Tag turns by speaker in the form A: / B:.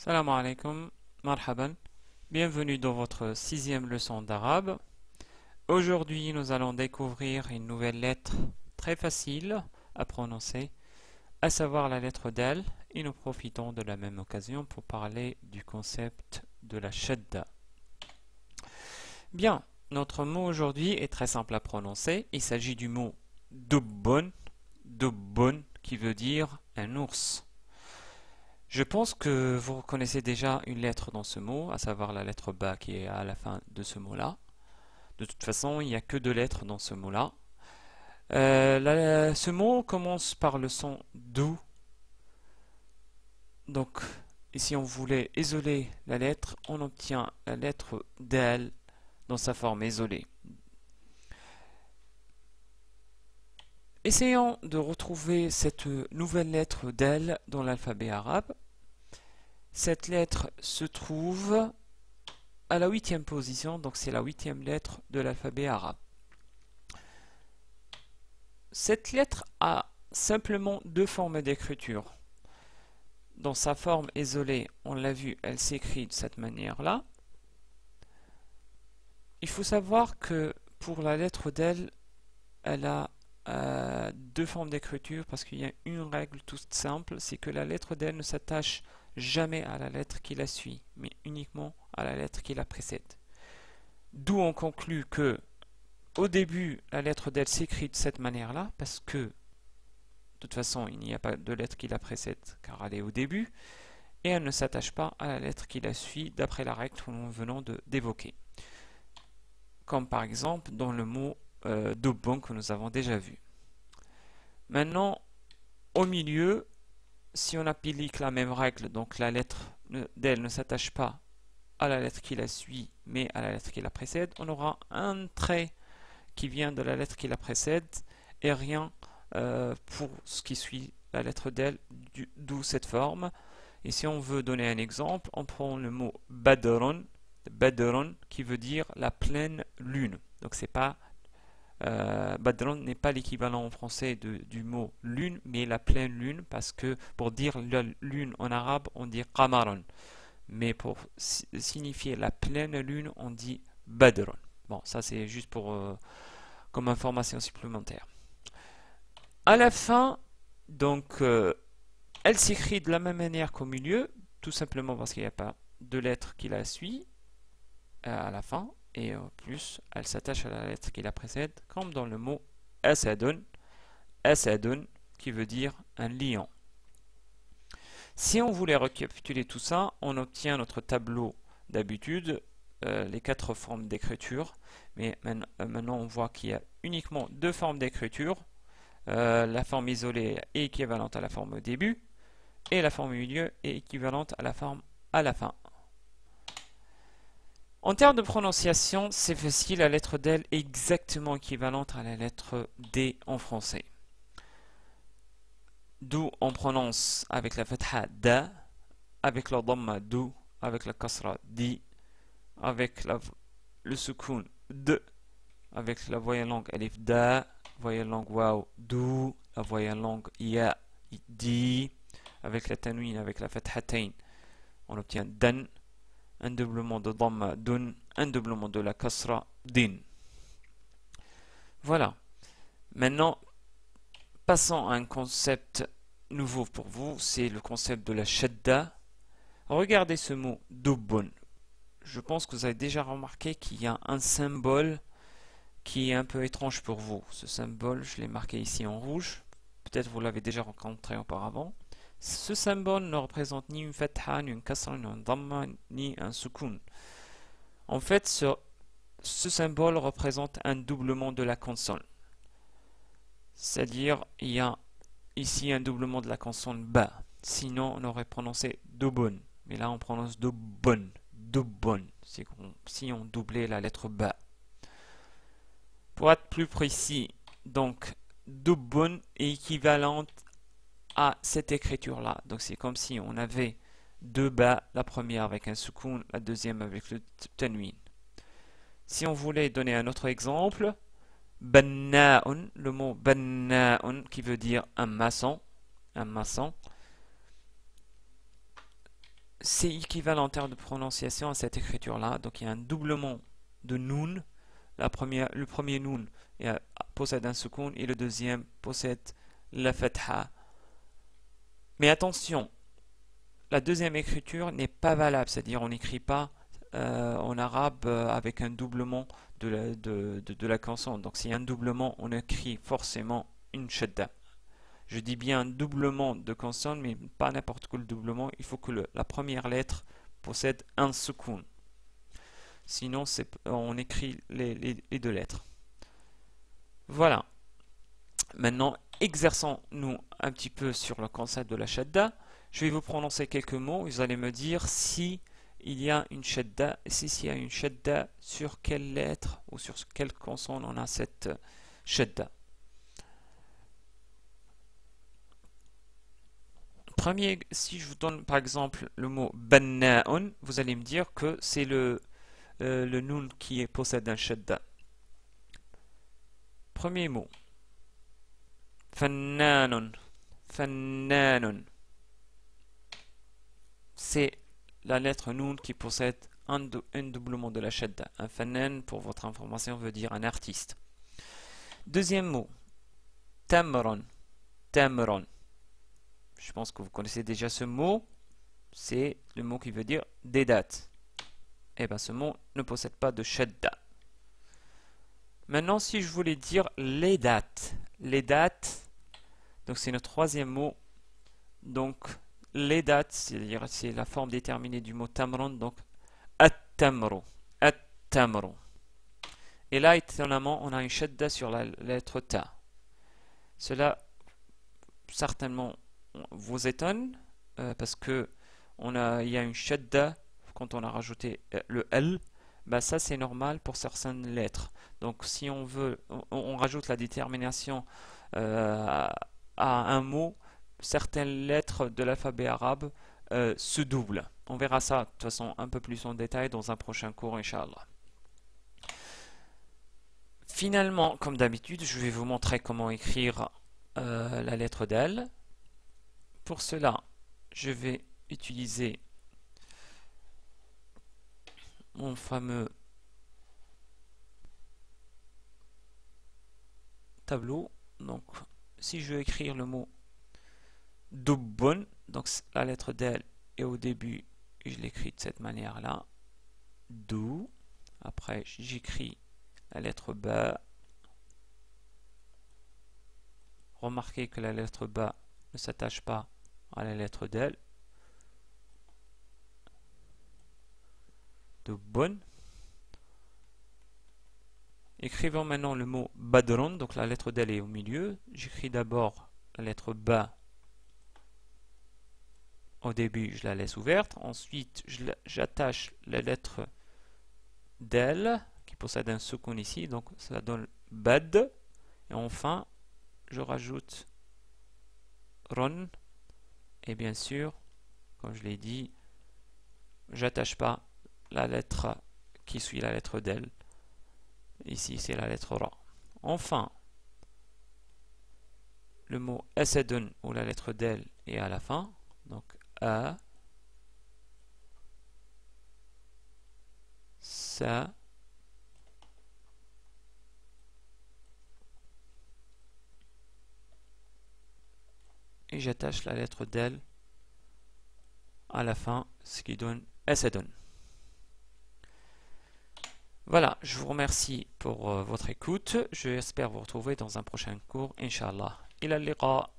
A: Salam alaikum, marhaban. Bienvenue dans votre sixième leçon d'arabe. Aujourd'hui, nous allons découvrir une nouvelle lettre très facile à prononcer, à savoir la lettre dal, et nous profitons de la même occasion pour parler du concept de la shadda. Bien, notre mot aujourd'hui est très simple à prononcer. Il s'agit du mot dubbun, dubbun qui veut dire un ours. Je pense que vous reconnaissez déjà une lettre dans ce mot, à savoir la lettre ba qui est à la fin de ce mot-là. De toute façon, il n'y a que deux lettres dans ce mot-là. Ce mot commence par le son dou. Donc, si on voulait isoler la lettre, on obtient la lettre dal dans sa forme isolée. Essayons de retrouver cette nouvelle lettre dal dans l'alphabet arabe. Cette lettre se trouve à la 8e position, donc c'est la 8e lettre de l'alphabet arabe. Cette lettre a simplement deux formes d'écriture. Dans sa forme isolée, on l'a vu, elle s'écrit de cette manière-là. Il faut savoir que pour la lettre del, elle a deux formes d'écriture parce qu'il y a une règle toute simple, c'est que la lettre del ne s'attache jamais à la lettre qui la suit, mais uniquement à la lettre qui la précède. D'où on conclut que au début, la lettre del s'écrit de cette manière-là, parce que de toute façon, il n'y a pas de lettre qui la précède, car elle est au début, et elle ne s'attache pas à la lettre qui la suit, d'après la règle que nous venons d'évoquer. Comme par exemple dans le mot dubbun que nous avons déjà vu. Maintenant, au milieu, si on applique la même règle, donc la lettre del ne s'attache pas à la lettre qui la suit, mais à la lettre qui la précède, on aura un trait qui vient de la lettre qui la précède et rien pour ce qui suit la lettre del, d'où cette forme. Et si on veut donner un exemple, on prend le mot badron, badron qui veut dire la pleine lune. Donc c'est pas badron n'est pas l'équivalent en français du mot lune, mais la pleine lune, parce que pour dire la lune en arabe, on dit qamaron. Mais pour signifier la pleine lune, on dit badron. Bon, ça c'est juste pour comme information supplémentaire. À la fin, donc, elle s'écrit de la même manière qu'au milieu, tout simplement parce qu'il n'y a pas de lettre qui la suit à la fin, et en plus, elle s'attache à la lettre qui la précède, comme dans le mot asadun, asadun, qui veut dire un lion. Si on voulait récapituler tout ça, on obtient notre tableau d'habitude, les quatre formes d'écriture, mais maintenant on voit qu'il y a uniquement deux formes d'écriture. La forme isolée est équivalente à la forme au début, et la forme au milieu est équivalente à la forme à la fin. En termes de prononciation, c'est facile, la lettre del est exactement équivalente à la lettre D en français. D'où on prononce avec la fatha da, avec la dhamma dou, avec la kasra di, avec le soukoun de, avec la voyelle longue alif da, voyelle longue waw dou, la voyelle longue ya di, avec la tanwin, avec la fathatain, on obtient dan, un doublement de dhamma dun, un doublement de la kasra din. Voilà. Maintenant, passons à un concept nouveau pour vous, c'est le concept de la shadda. Regardez ce mot dubbun. Je pense que vous avez déjà remarqué qu'il y a un symbole qui est un peu étrange pour vous. Ce symbole, je l'ai marqué ici en rouge. Peut-être vous l'avez déjà rencontré auparavant. Ce symbole ne représente ni une fatha, ni une kasra, ni un dhamma, ni un sukun. En fait, ce symbole représente un doublement de la consonne. C'est-à-dire, il y a ici un doublement de la consonne ba. Sinon, on aurait prononcé dobon. Mais là, on prononce dobon. Dobon. C'est si on doublait la lettre ba. Pour être plus précis, donc, dobon est équivalente à cette écriture-là. Donc, c'est comme si on avait deux ba, la première avec un soukoun, la deuxième avec le tanwin. Si on voulait donner un autre exemple, banna'un, le mot banna'un qui veut dire un maçon, c'est équivalent en termes de prononciation à cette écriture-là. Donc il y a un doublement de noun. Le premier noun possède un soukoun et le deuxième possède la fatha. Mais attention, la deuxième écriture n'est pas valable, c'est-à-dire on n'écrit pas en arabe avec un doublement de la consonne. Donc s'il y a un doublement, on écrit forcément une shadda. Je dis bien un doublement de consonne, mais pas n'importe quel doublement. Il faut que la première lettre possède un soukoun. Sinon, on écrit les deux lettres. Voilà. Maintenant, exerçons-nous un petit peu sur le concept de la shadda. Je vais vous prononcer quelques mots. Vous allez me dire si il y a une shadda, s'il y a une shadda, sur quelle lettre ou sur quelle consonne on a cette shadda. Premier, si je vous donne par exemple le mot banna'un, vous allez me dire que c'est le noun qui possède un shadda. Premier mot. Fannanun. Fannanun. C'est la lettre noun qui possède un doublement de la shadda. Un fannan, pour votre information, veut dire un artiste. Deuxième mot. Tamron. Tamron. Je pense que vous connaissez déjà ce mot. C'est le mot qui veut dire des dates. Et bien ce mot ne possède pas de shadda. Maintenant, si je voulais dire les dates. Les dates, donc c'est le troisième mot. Donc les dates, c'est-à-dire c'est la forme déterminée du mot tamron. Donc at-tamru. At-tamru. Et là, étonnamment, on a une shadda sur la lettre ta. Cela, certainement, vous étonne parce que il y a une shadda quand on a rajouté le L. Bah ça c'est normal pour certaines lettres. Donc si on veut, on rajoute la détermination à un mot, certaines lettres de l'alphabet arabe se doublent. On verra ça de toute façon un peu plus en détail dans un prochain cours, Inch'Allah. Finalement, comme d'habitude, je vais vous montrer comment écrire la lettre d'L. Pour cela, je vais utiliser mon fameux tableau. Donc, si je veux écrire le mot dubbun, donc la lettre d'L est au début, je l'écris de cette manière-là. Du. Après, j'écris la lettre B. Remarquez que la lettre B ne s'attache pas à la lettre d'L. Dubbun. Écrivons maintenant le mot badrun, donc la lettre d'L est au milieu. J'écris d'abord la lettre B. Au début, je la laisse ouverte. Ensuite, j'attache la lettre d'L, qui possède un soukoun ici, donc ça donne bad. Et enfin, je rajoute ron. Et bien sûr, comme je l'ai dit, j'attache pas la lettre qui suit la lettre d'L. Ici, c'est la lettre Ra. Enfin, le mot asadun, où la lettre d'L est à la fin. Donc, A, Sa, et j'attache la lettre d'L à la fin, ce qui donne asadun. Voilà, je vous remercie pour votre écoute. J'espère vous retrouver dans un prochain cours, Inch'Allah. Ila al-liqa.